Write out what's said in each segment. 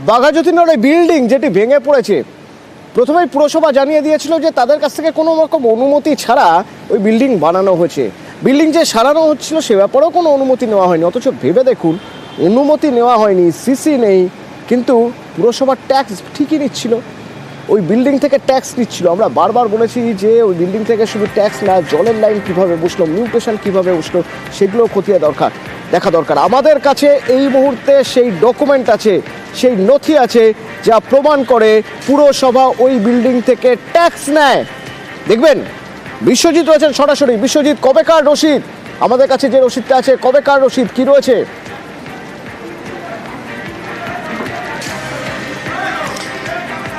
বাঘাযতীনের ওই বিল্ডিং যেটি ভেঙে পড়েছে, প্রথমেই পুরসভা জানিয়ে দিয়েছিল যে তাদের কাছ থেকে কোনো রকম অনুমতি ছাড়া ওই বিল্ডিং বানানো হয়েছে। বিল্ডিং যে সারানো হচ্ছিল সে ব্যাপারেও কোনো অনুমতি নেওয়া হয়নি। অথচ ভেবে দেখুন, অনুমতি নেওয়া হয়নি, সিসি নেই, কিন্তু পুরসভার ট্যাক্স ঠিকই নিচ্ছিল, ওই বিল্ডিং থেকে ট্যাক্স নিচ্ছিল। আমরা বারবার বলেছি যে ওই বিল্ডিং থেকে শুধু ট্যাক্স না, জলের লাইন কীভাবে বসলো, মিউটেশন কীভাবে বসলো, সেগুলো খতিয়ে দেখা দরকার। আমাদের কাছে এই মুহূর্তে সেই ডকুমেন্ট আছে, সেই নথি আছে যা প্রমাণ করে পুরসভা ওই বিল্ডিং থেকে ট্যাক্স নেয়। দেখবেন বিশ্বজিৎ রয়েছেন সরাসরি। বিশ্বজিৎ, কবেকার রসিদ? আমাদের কাছে যে রসিদটা আছে, কবেকার রসিদ, কি রয়েছে?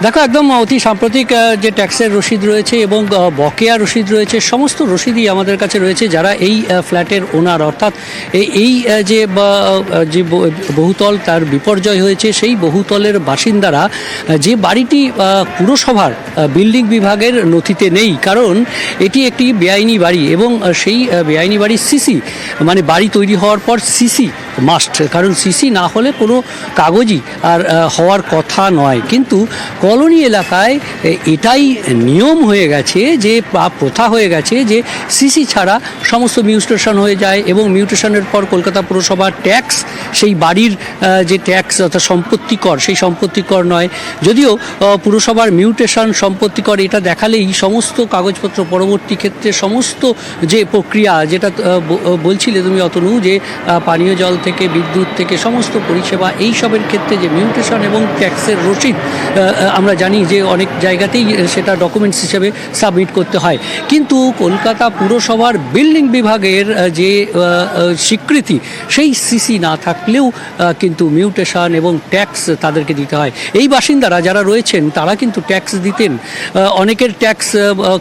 দেখো, একদম অতি সাম্প্রতিক যে ট্যাক্সের রসিদ রয়েছে এবং বকেয়া রসিদ রয়েছে, সমস্ত রসিদই আমাদের কাছে রয়েছে। যারা এই ফ্ল্যাটের ওনার, অর্থাৎ এই যে বহুতল তার বিপর্যয় হয়েছে, সেই বহুতলের বাসিন্দারা, যে বাড়িটি পুরসভার বিল্ডিং বিভাগের নথিতে নেই, কারণ এটি একটি বেআইনি বাড়ি এবং সেই বেআইনি বাড়ির সিসি, মানে বাড়ি তৈরি হওয়ার পর সিসি মাস্ট, কারণ সিসি না হলে কোনো কাগজই আর হওয়ার কথা নয়। কিন্তু কলোনি এলাকায় এটাই নিয়ম হয়ে গেছে, যে প্রথা হয়ে গেছে যে সিসি ছাড়া সমস্ত মিউটেশন হয়ে যায় এবং মিউটেশনের পর কলকাতা পুরসভার ট্যাক্স, সেই বাড়ির যে ট্যাক্স অর্থাৎ সম্পত্তিকর, সেই সম্পত্তিকর নয়। যদিও পুরসভার মিউটেশন সম্পত্তিকর এটা দেখালেই সমস্ত কাগজপত্র পরবর্তী ক্ষেত্রে সমস্ত যে প্রক্রিয়া, যেটা বলছিলে তুমি অতনু, যে পানীয় জল থেকে বিদ্যুৎ থেকে সমস্ত পরিষেবা, এই সবের ক্ষেত্রে যে মিউটেশন এবং ট্যাক্সের রসিদ আমরা জানি যে অনেক জায়গাতেই সেটা ডকুমেন্টস হিসেবে সাবমিট করতে হয়। কিন্তু কলকাতা পুরসভার বিল্ডিং বিভাগের যে স্বীকৃতি, সেই সিসি না থাকলেও কিন্তু মিউটেশন এবং ট্যাক্স তাদেরকে দিতে হয়। এই বাসিন্দারা যারা রয়েছেন তারা কিন্তু ট্যাক্স দিতেন। অনেকের ট্যাক্স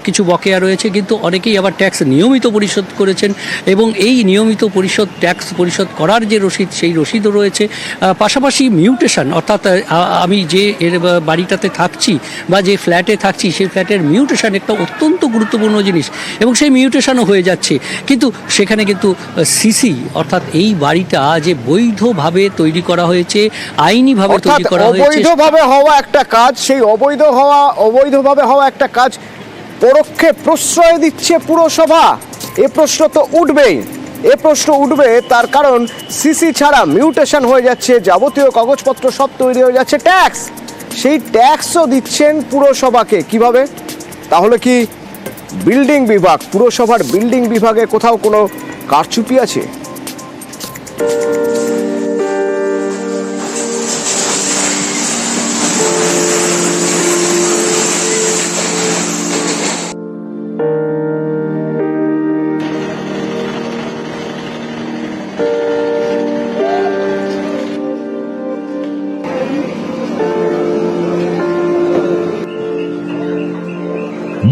কিছু বকেয়া রয়েছে, কিন্তু অনেকেই আবার ট্যাক্স নিয়মিত পরিশোধ করেছেন এবং এই নিয়মিত ট্যাক্স পরিশোধ করার যে রসিদ, সেই রসিদও রয়েছে। পাশাপাশি মিউটেশন, অর্থাৎ আমি যে বাড়িটাতে থাকছি বা যে ফ্ল্যাটে থাকছি, সেই ফ্ল্যাটের মিউটেশন একটা অত্যন্ত গুরুত্বপূর্ণ জিনিস এবং সেই মিউটেশনও হয়ে যাচ্ছে। কিন্তু সেখানে কিন্তু সিসি, অর্থাৎ এই বাড়িটা যে বৈধভাবে তৈরি করা হয়েছে, আইনিভাবে তৈরি করা হয়েছে, অবৈধভাবে হওয়া একটা কাজ, সেই অবৈধভাবে হওয়া একটা কাজ পরোক্ষে প্রশ্রয় দিচ্ছে পুরসভা। এ প্রশ্ন তো উঠবেই, তার কারণ সিসি ছাড়া মিউটেশন হয়ে যাচ্ছে, যাবতীয় কাগজপত্র সব তৈরি হয়ে যাচ্ছে, ট্যাক্স, সেই ট্যাক্সও দিচ্ছেন পুরসভাকে। কিভাবে? তাহলে কি বিল্ডিং বিভাগ, পুরসভার বিল্ডিং বিভাগে কোথাও কোনো কারচুপি আছে?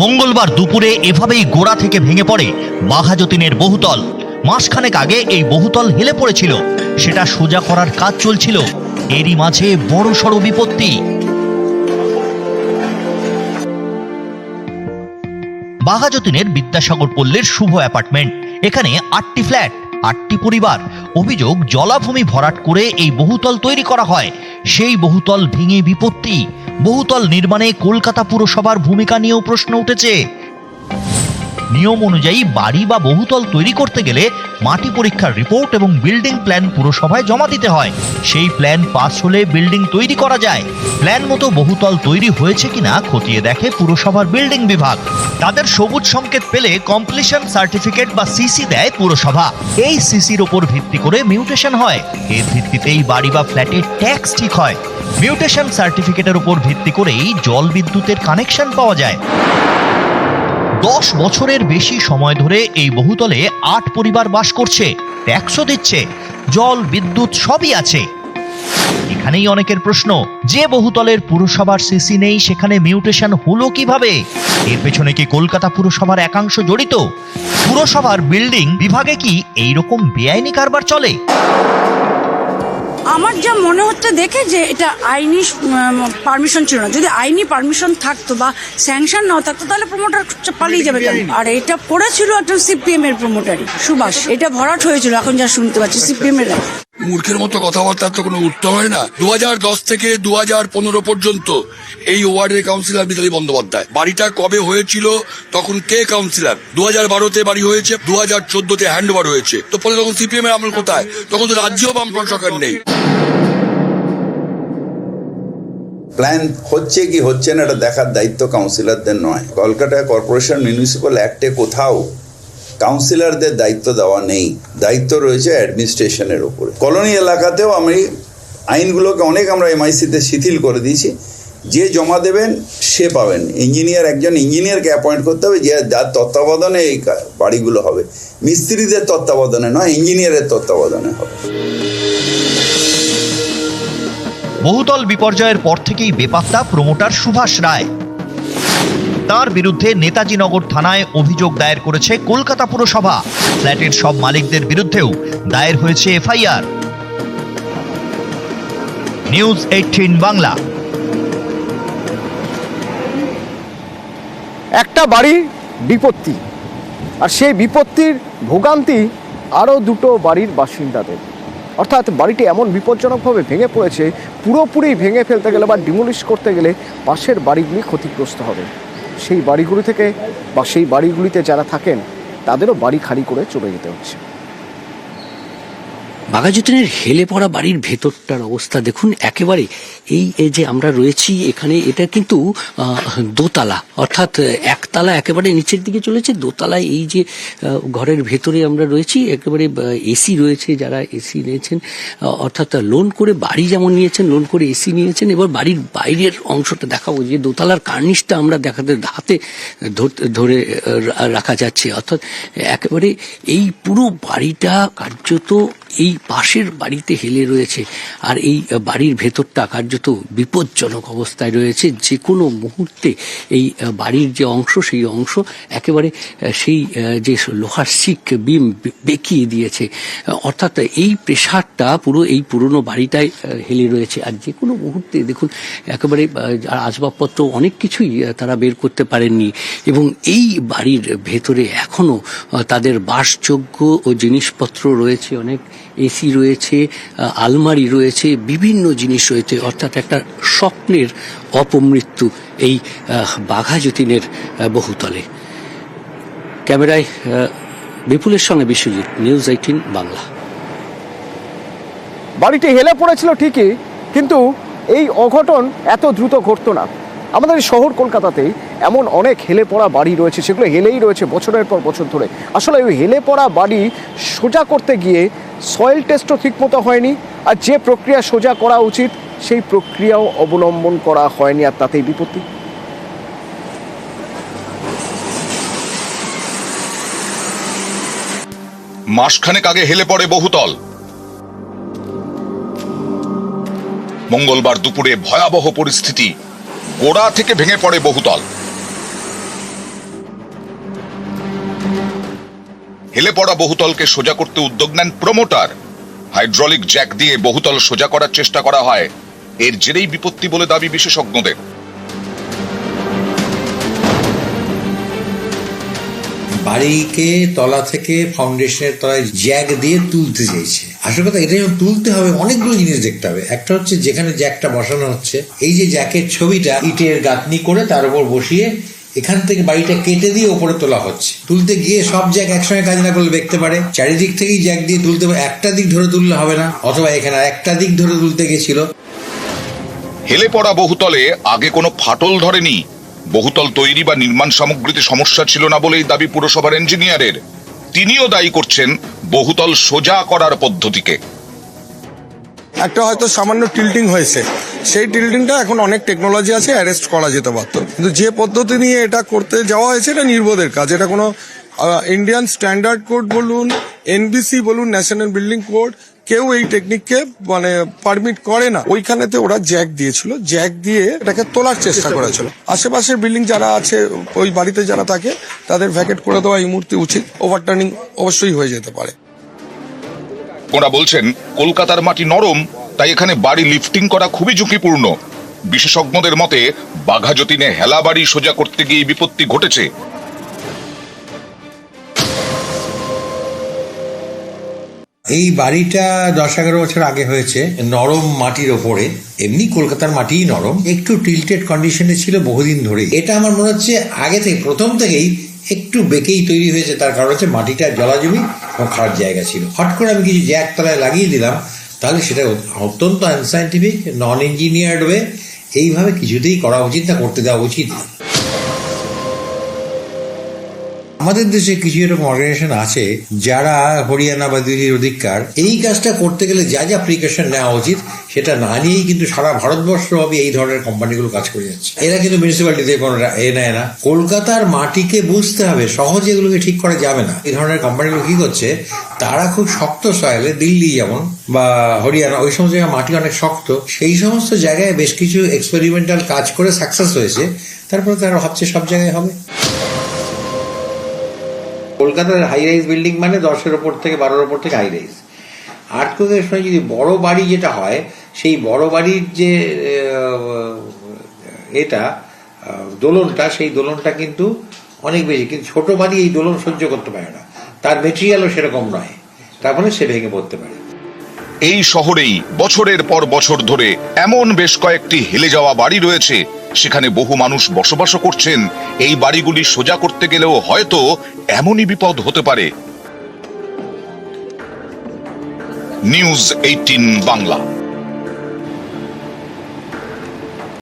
মঙ্গলবার দুপুরে এভাবেই গোড়া থেকে ভেঙে পড়ে বাঘাযতীনের বহুতল। মাসখানেক আগে এই বহুতল হেলে পড়েছিল, সেটা সোজা করার কাজ চলছিল। এরই মাঝে বড়সড় বিপত্তি। বাঘাযতীনের বিদ্যাসাগর পল্লীর শুভ অ্যাপার্টমেন্ট। এখানে 8টি ফ্ল্যাট, 8টি পরিবার। অভিযোগ, জলাভূমি ভরাট করে এই বহুতল তৈরি করা হয়। সেই বহুতল ভেঙে বিপত্তি। বহুতল নির্মাণে কলকাতা পুরসভার ভূমিকা নিয়েও প্রশ্ন উঠেছে। নিয়ম অনুযায়ী বাড়ি বা বহুতল তৈরি করতে গেলে মাটি পরীক্ষার রিপোর্ট এবং বিল্ডিং প্ল্যান পুরসভায় জমা দিতে হয়। সেই প্ল্যান পাস হলে বিল্ডিং তৈরি করা যায়। প্ল্যান মতো বহুতল তৈরি হয়েছে কিনা খতিয়ে দেখে পুরসভার বিল্ডিং বিভাগ। তাদের সবুজ সংকেত পেলে কমপ্লিশন সার্টিফিকেট বা সিসি দেয় পুরসভা। এই সিসির ওপর ভিত্তি করে মিউটেশন হয়। এর ভিত্তিতেই বাড়ি বা ফ্ল্যাটের ট্যাক্স ঠিক হয়। মিউটেশন সার্টিফিকেটের উপর ভিত্তি করেই জল বিদ্যুতের কানেকশন পাওয়া যায়। 10 বছরের বেশি সময় ধরে এই বহুতলে 8 পরিবার বাস করছে, ট্যাক্সও দিচ্ছে, জল বিদ্যুৎ সবই আছে। এখানেই অনেকের প্রশ্ন, যে বহুতলের পুরসভার সিসি নেই সেখানে মিউটেশন হলো কিভাবে? এর পেছনে কি কলকাতা পুরসভার একাংশ জড়িত? পুরসভার বিল্ডিং বিভাগে কি এইরকম বেআইনি কারবার চলে? আমার যা মনে হচ্ছে দেখে যে এটা আইনি পারমিশন ছিল না। যদি আইনি পারমিশন থাকতো বা স্যাংশন নাও থাকতো তাহলে প্রমোটার পালিয়ে যাবে। আর এটা করেছিল একটা সিপিএম এর প্রমোটারই, সুভাষ। এটা ভরাট হয়েছিল, এখন যা শুনতে পাচ্ছি সিপিএম এর। মূর্খের মতো কথাবার্তার তো কোনো উত্তর হয় না। 2010 থেকে 2015 পর্যন্ত এই ওয়ার্ডের কাউন্সিলর মিতালি বন্দ্যোপাধ্যায়। বাড়িটা কবে হয়েছিল, তখন কে কাউন্সিলর? 2012-তে বাড়ি হয়েছে, 2014-তে হ্যান্ড ওভার হয়েছে। তো পরে তখন সিপিএম এর আমল কোথায়? তখন তো রাজ্যেও বামফ্রন্ট সরকার নেই। প্ল্যান হচ্ছে কি হচ্ছে না এটা দেখার দায়িত্ব কাউন্সিলরদের নয়। কলকাতা কর্পোরেশন মিউনিসিপ্যাল অ্যাক্টে কোথাও কাউন্সিলরদের দায়িত্ব দেওয়া নেই, দায়িত্ব রয়েছে অ্যাডমিনিস্ট্রেশনের উপরে। কলোনি এলাকাতেও আমি আইনগুলোকে অনেক আমরা এমআইসিতে শিথিল করে দিয়েছি, যে জমা দেবেন সে পাবেন। একজন ইঞ্জিনিয়ারকে অ্যাপয়েন্ট করতে হবে, যার তত্ত্বাবধানে এই বাড়িগুলো হবে। মিস্ত্রিদের তত্ত্বাবধানে নয়, ইঞ্জিনিয়ারের তত্ত্বাবধানে হবে। বহুতল বিপর্যয়ের পর থেকেই বেপাত্তা প্রমোটার সুভাষ রায়। তার বিরুদ্ধে নেতাজি নগর থানায় অভিযোগ দায়ের করেছে কলকাতা পুরসভা। ফ্ল্যাটের সব মালিকদের বিরুদ্ধেও দায়ের হয়েছে এফআইআর। নিউজ 18 বাংলা। একটা বাড়ির বিপত্তি, আর সেই বিপত্তির ভোগান্তি আরও দুটো বাড়ির বাসিন্দাদের। অর্থাৎ বাড়িটি এমন বিপজ্জনকভাবে ভেঙে পড়েছে, পুরোপুরি ভেঙে ফেলতে গেলে বা ডিমোলিশ করতে গেলে পাশের বাড়িগুলি ক্ষতিগ্রস্ত হবে। সেই বাড়িগুলি থেকে বা সেই বাড়িগুলিতে যারা থাকেন তাদেরও বাড়ি খালি করে চলে যেতে হচ্ছে। বাঘাযতীনের হেলে পড়া বাড়ির ভেতরটার অবস্থা দেখুন। একেবারে এই যে আমরা রয়েছি এখানে, এটা কিন্তু দোতলা, অর্থাৎ একতলা একেবারে নিচের দিকে চলেছে, দোতলায় এই যে ঘরের ভেতরে আমরা রয়েছি, একেবারে এসি রয়েছে। যারা এসি নিয়েছেন, অর্থাৎ লোন করে বাড়ি যেমন নিয়েছেন, লোন করে এসি নিয়েছেন। এবার বাড়ির বাইরের অংশটা দেখাবো, যে দোতলার কার্নিশটা আমরা দেখাতে হাতে ধরে রাখা যাচ্ছে। অর্থাৎ একেবারে এই পুরো বাড়িটা কার্যত এই পাশের বাড়িতে হেলে রয়েছে, আর এই বাড়ির ভেতরটা কার্যত বিপজ্জনক অবস্থায় রয়েছে। যে কোনো মুহূর্তে এই বাড়ির যে অংশ, সেই অংশ একেবারে সেই যে লোহার শিক বিম বেঁকিয়ে দিয়েছে। অর্থাৎ এই প্রেশারটা পুরো এই পুরনো বাড়িটায় হেলে রয়েছে। আর যে কোনো মুহূর্তে দেখুন একেবারে আসবাবপত্র অনেক কিছুই তারা বের করতে পারেননি, এবং এই বাড়ির ভেতরে এখনো তাদের বাসযোগ্য ও জিনিসপত্র রয়েছে, অনেক এসি রয়েছে, আলমারি রয়েছে, বিভিন্ন জিনিস রয়েছে। অর্থাৎ একটা স্বপ্নের অপমৃত্যু এই বাঘাযতীনের বহুতলে। ক্যামেরায় বিপুলের সঙ্গে বিশ্বজিৎ, নিউজ 18 বাংলা। বাড়িটি হেলে পড়েছিল ঠিকই, কিন্তু এই অঘটন এত দ্রুত ঘটতো না। আমাদের শহর কলকাতাতেই এমন অনেক হেলে পড়া বাড়ি রয়েছে, সেগুলো হেলেই রয়েছে বছরের পর বছর ধরে। আসলে ওই হেলে পড়া বাড়ি সোজা করতে গিয়ে সয়েল টেস্টও ঠিকমতো হয়নি, আর যে প্রক্রিয়া সোজা করা উচিত সেই প্রক্রিয়াও অবলম্বন করা হয়নি, আর তাতেই বিপত্তি। মাসখানেক আগে হেলে পড়ে বহুতল। মঙ্গলবার দুপুরে ভয়াবহ পরিস্থিতি, গোড়া থেকে ভেঙে পড়ে বহুতল। হেলে পড়া বহুতলকে সোজা করতে উদ্যোগ নেন প্রমোটার। হাইড্রোলিক জ্যাক দিয়ে বহুতল সোজা করার চেষ্টা করা হয়, এর জেরেই বিপত্তি বলে দাবি বিশেষজ্ঞদের। বাড়িকে তলা থেকে ফাউন্ডেশনের তলায় জ্যাক দিয়ে তুলতে চেয়েছে। আসল কথা, এটা যখন তুলতে হবে অনেকগুলো জিনিস দেখতে হবে। একটা হচ্ছে যেখানে জ্যাকটা বসানো হচ্ছে, এই যে জ্যাকের ছবিটা ইটের গাঁথনি করে তার উপর বসিয়ে এখান থেকে বাড়িটা কেটে দিয়ে ওপরে তোলা হচ্ছে। তুলতে গিয়ে সব জ্যাক একসঙ্গে কাজ না করলে দেখতে পারে, চারিদিক থেকেই জ্যাক দিয়ে তুলতে হবে। একটা দিক ধরে তুললে হবে না, অথবা এখানে একটা দিক ধরে তুলতে গেছিল। হেলে পড়া বহুতলে আগে কোনো ফাটল ধরেনি। বহুতল তৈরি বা নির্মাণ সামগ্রীতে সমস্যা ছিল না বলেই দাবি পুরসভার ইঞ্জিনিয়ারের। তিনিও দায়ী করছেন বহুতল সোজা করার পদ্ধতিকে। একটা হয়তো সামান্য টিল্টিং হয়েছে, সেই টিল্টিংটা এখন অনেক টেকনোলজি আছে, অ্যারেস্ট করা যেতে পারত। কিন্তু যে পদ্ধতি নিয়ে এটা করতে যাওয়া হয়েছে এটা নির্বোধের কাজ। এটা কোনো ইন্ডিয়ান স্ট্যান্ডার্ড কোড বলুন, এনবিসি বলুন, ন্যাশনাল বিল্ডিং কোড, কেউ এই টেকনিককে মানে পারমিট করে না। ওইখানেতে ওরা জ্যাক দিয়েছিল, জ্যাক দিয়ে এটাকে তোলার চেষ্টা করেছিল। আশেপাশের বিল্ডিং যারা আছে, ওই বাড়িতে যারা থাকে, তাদের ভ্যাকেট করে দেওয়া এই মুহূর্তে উচিত। ওভারটার্নিং অবশ্যই হয়ে যেতে পারে। ওরা বলছেন কলকাতার মাটি নরম, তাই এখানে বাড়ি লিফটিং করা খুবই ঝুঁকিপূর্ণ। বিশেষজ্ঞদের মতে বাঘাযতীনে হেলা বাড়ি সোজা করতে গিয়ে বিপত্তি ঘটেছে। এই বাড়িটা 10-11 বছর আগে হয়েছে নরম মাটির ওপরে। এমনি কলকাতার মাটিই নরম, একটু টিল্টেড কন্ডিশনে ছিল বহুদিন ধরে। এটা আমার মনে হচ্ছে আগে থেকে প্রথম থেকেই একটু বেঁকেই তৈরি হয়েছে। তার কারণ হচ্ছে মাটিটা জলাজমি এবং খারাপ জায়গা ছিল। হট করে আমি কিছু জ্যাক তলায় লাগিয়ে দিলাম, তাহলে সেটা অত্যন্ত আনসাইন্টিফিক, নন ইঞ্জিনিয়ার্ড ওয়ে। এইভাবে কিছুতেই করা উচিত না, করতে দেওয়া উচিত না। আমাদের দেশে কিছু এরকম অর্গানাইজেশন আছে যারা হরিয়ানা বা দিল্লির অধিকার, এই কাজটা করতে গেলে যা যা প্রিকশন নেওয়া উচিত সেটা না নিয়েই কিন্তু সারা ভারতবর্ষব্যাপী এই ধরনের কোম্পানিগুলো কাজ করে যাচ্ছে। এরা কিন্তু মিউনিসিপ্যালিটিতে কোনো নেয় না। কলকাতার মাটিকে বুঝতে হবে, সহজে এগুলোকে ঠিক করা যাবে না। এই ধরনের কোম্পানিগুলো কি করছে, তারা খুব শক্ত সয়েলে, দিল্লি যেমন বা হরিয়ানা, ওই সমস্ত জায়গায় মাটি অনেক শক্ত, সেই সমস্ত জায়গায় বেশ কিছু এক্সপেরিমেন্টাল কাজ করে সাকসেস হয়েছে। তারপরে তারা ভাবছে সব জায়গায় হবে। কলকাতার হাই রাইজ বিল্ডিং মানে 10-এর ওপর থেকে 12-এর ওপর থেকে হাই রাইজ। আর্থকোয়েকের সময় যদি বড় বাড়ি যেটা হয়, সেই বড় বাড়ির যে দোলনটা, সেই দোলনটা কিন্তু অনেক বেশি। কিন্তু ছোট বাড়ি এই দোলন সহ্য করতে পারে না, তার মেটেরিয়ালও সেরকম নয়, তার ফলে সে ভেঙে পড়তে পারে। এই শহরেই বছরের পর বছর ধরে এমন বেশ কয়েকটি হেলে যাওয়া বাড়ি রয়েছে, সেখানে বহু মানুষ বসবাসও করছেন। এই বাড়িগুলি সোজা করতে গেলেও হয়তো এমনই বিপদ হতে পারে। নিউজ 18 বাংলা।